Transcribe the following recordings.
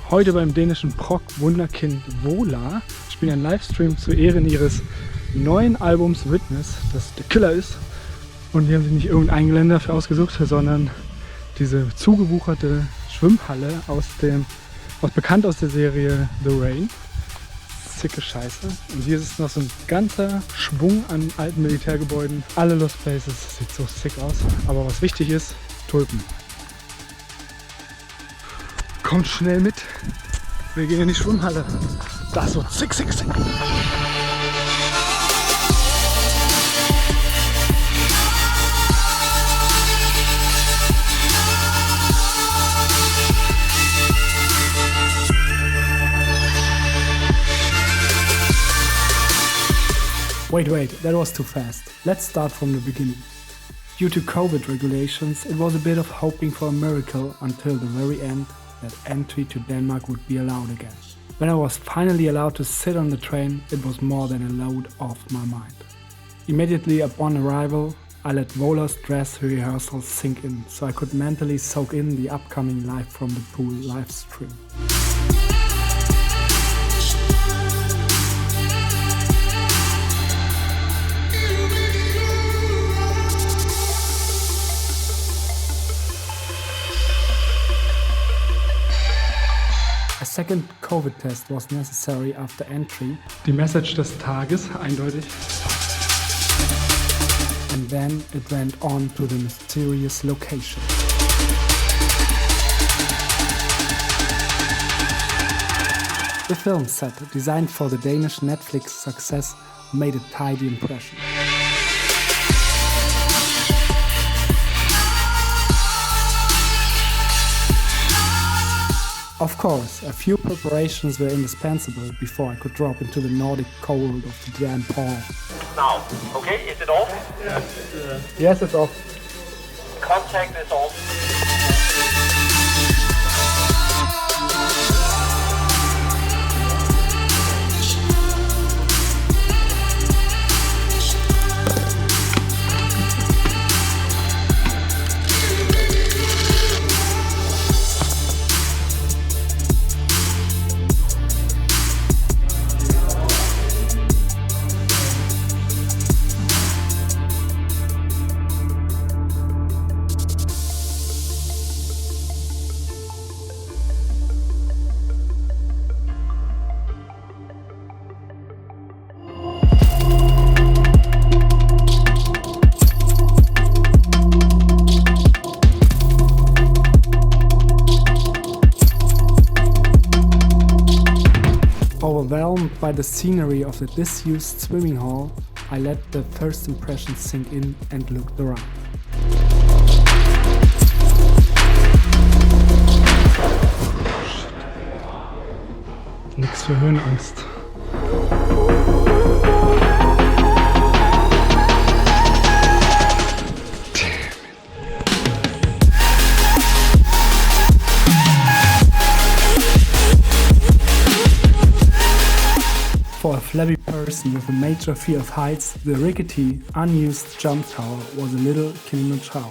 Heute beim dänischen Prog Wunderkind Vola spielen einen Livestream zu Ehren ihres neuen Albums Witness, das der Killer ist. Und die haben sich nicht irgendein Gelände dafür ausgesucht, sondern diese zugewucherte Schwimmhalle bekannt aus der Serie The Rain. Zicke Scheiße. Und hier ist noch so ein ganzer Schwung an alten Militärgebäuden. Alle Lost Places. Sieht so sick aus. Aber was wichtig ist, Tulpen. Kommt schnell mit. Wir gehen in die Schwimmhalle. Das wird sick. Wait, that was too fast. Let's start from the beginning. Due to COVID regulations, it was a bit of hoping for a miracle until the very end that entry to Denmark would be allowed again. When I was finally allowed to sit on the train, it was more than a load off my mind. Immediately upon arrival, I let Vola's dress rehearsals sink in, so I could mentally soak in the upcoming Live from the Pool live stream. A second COVID test was necessary after entry. Die Message des Tages, eindeutig. And then it went on to the mysterious location. The film set, designed for the Danish Netflix success, made a tidy impression. Of course, a few preparations were indispensable before I could drop into the Nordic cold of the Grand Hall. Now, okay, is it off? Yes, it's off. Contact is off. Overwhelmed by the scenery of the disused swimming hall, I let the first impressions sink in and looked around. Nix für Höhenangst. For a flabby person with a major fear of heights, the rickety, unused jump tower was a little Kilimanjaro.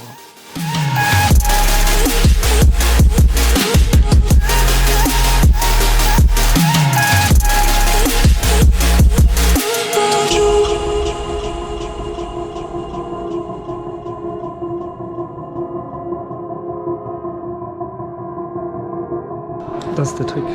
Das ist der Trick.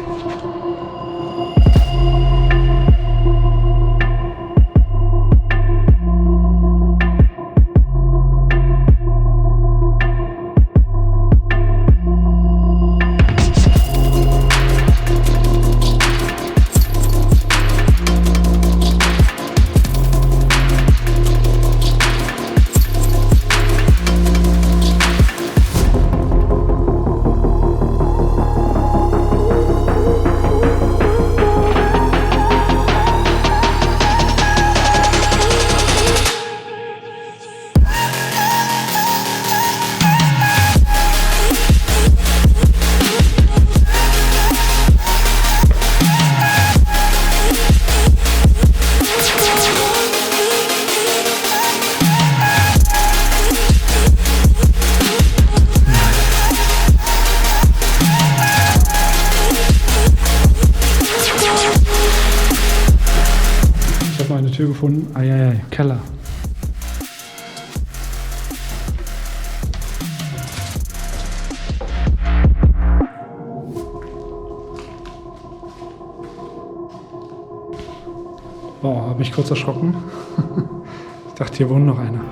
unsere Tür gefunden. Eieiei, Keller. Boah, habe mich kurz erschrocken. Ich dachte, hier wohnt noch einer.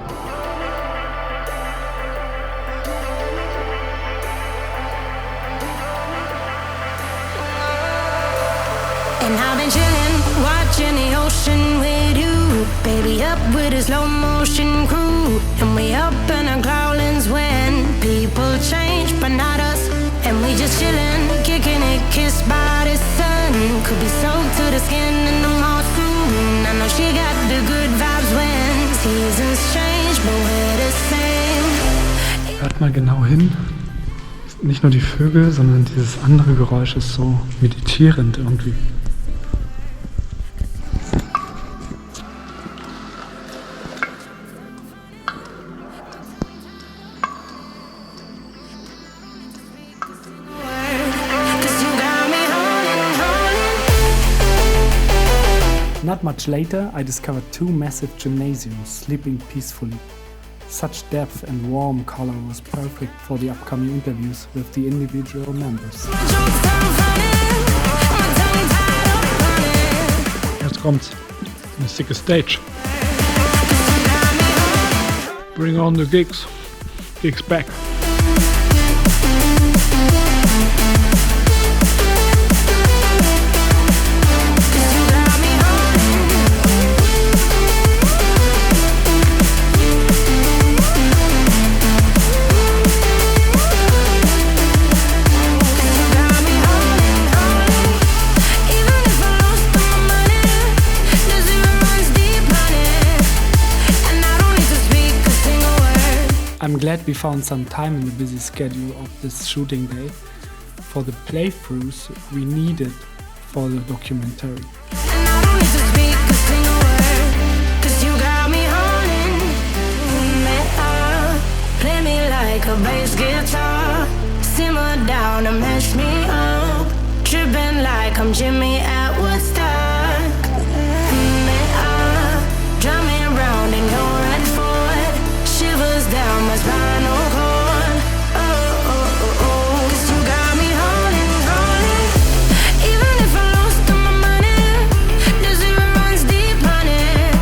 And I've been chillin', watching the ocean with you. Baby up with a slow motion crew. And we up in our growlings when people change, but not us. And we just chillin', kicking it, kissed by the sun. Could be soaked to the skin in the moss soon. I know she got the good vibes when seasons change, but we're the same. Hört mal genau hin. Nicht nur die Vögel, sondern dieses andere Geräusch ist so meditierend irgendwie. Not much later, I discovered two massive gymnasiums sleeping peacefully. Such depth and warm color was perfect for the upcoming interviews with the individual members. Jetzt kommt's. Eine sicke Stage. Bring on the gigs. Gigs back. I'm glad we found some time in the busy schedule of this shooting day for the playthroughs we needed for the documentary. Play me like a bass guitar, simmer down and mash me up, tripping like I'm Jimmy at Woodstock. Drum me around in your red Ford, shivers down my spinal cord. Oh, oh, oh, oh. 'Cause you got me holding, holding. Even if I lost all my money, the zero runs deep, honey.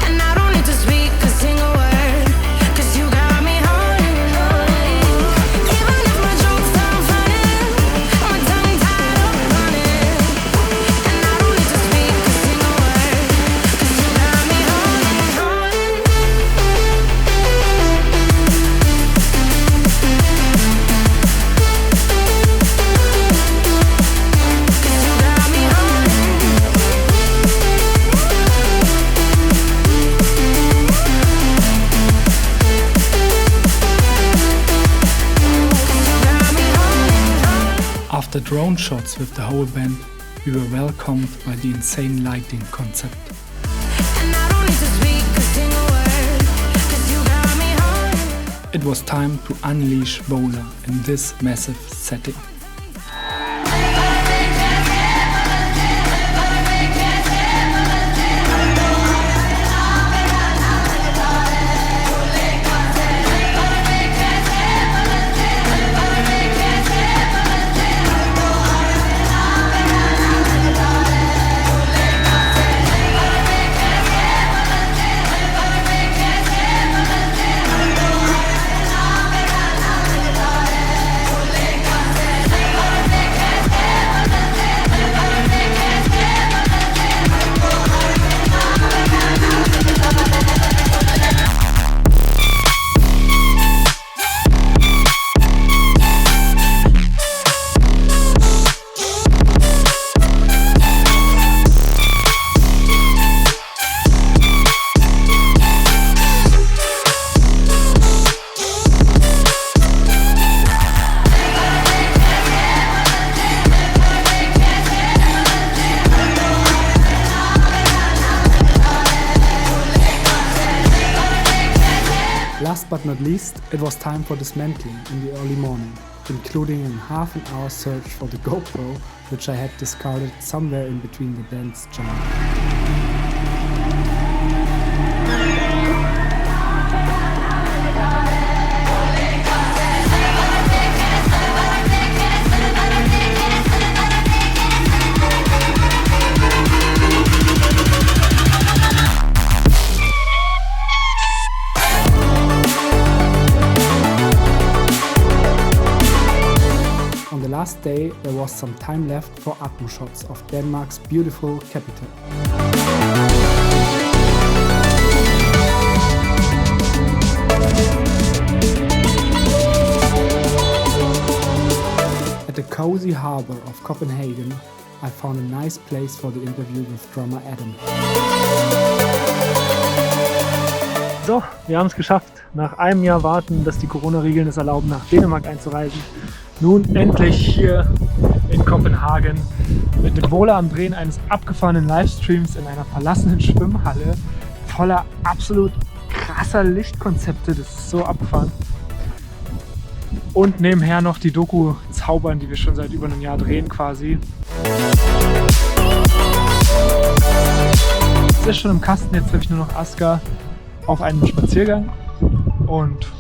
And I don't need to speak a single word, 'cause you got me holding, holding. Even if my jokes sound funny, my tongue tied up on it. And I don't need to speak a single word, 'cause you got me holding, holding. After drone shots with the whole band, we were welcomed by the insane lighting concept. And I don't need to speak a single word, 'cause you got me holding. It was time to unleash Vola in this massive setting. Last but not least, it was time for dismantling in the early morning, including a half-an-hour search for the GoPro, which I had discarded somewhere in between the band's jam. last day there was some time left for Atmo shots of Denmark's beautiful capital. At the cozy harbor of Copenhagen, I found a nice place for the interview with drummer Adam. So, wir haben es geschafft. Nach einem Jahr warten, dass die Corona-Regeln es erlauben, nach Dänemark einzureisen. Nun endlich hier in Kopenhagen mit dem Vola am Drehen eines abgefahrenen Livestreams in einer verlassenen Schwimmhalle voller absolut krasser Lichtkonzepte. Das ist so abgefahren. Und nebenher noch die Doku zaubern, die wir schon seit über einem Jahr drehen quasi. Es ist schon im Kasten, jetzt treffe ich nur noch Aska auf einem Spaziergang und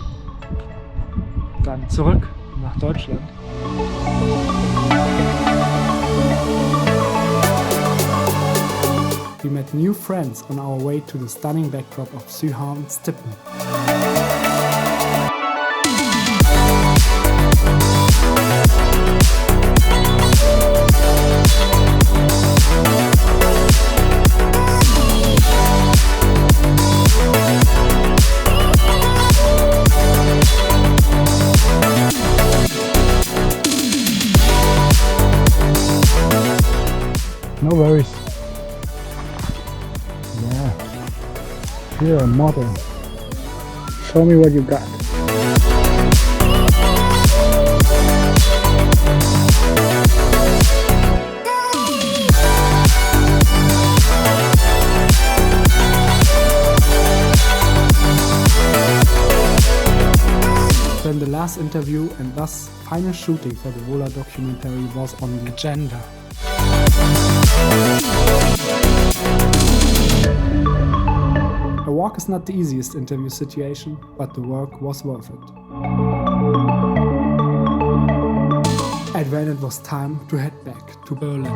dann zurück nach Deutschland. We met new friends on our way to the stunning backdrop of Siebten. No worries. Yeah. You're a model. Show me what you got. Then the last interview and thus final shooting for the Vola documentary was on the agenda. A walk is not the easiest interview situation, but the work was worth it. And when it was time to head back to Berlin.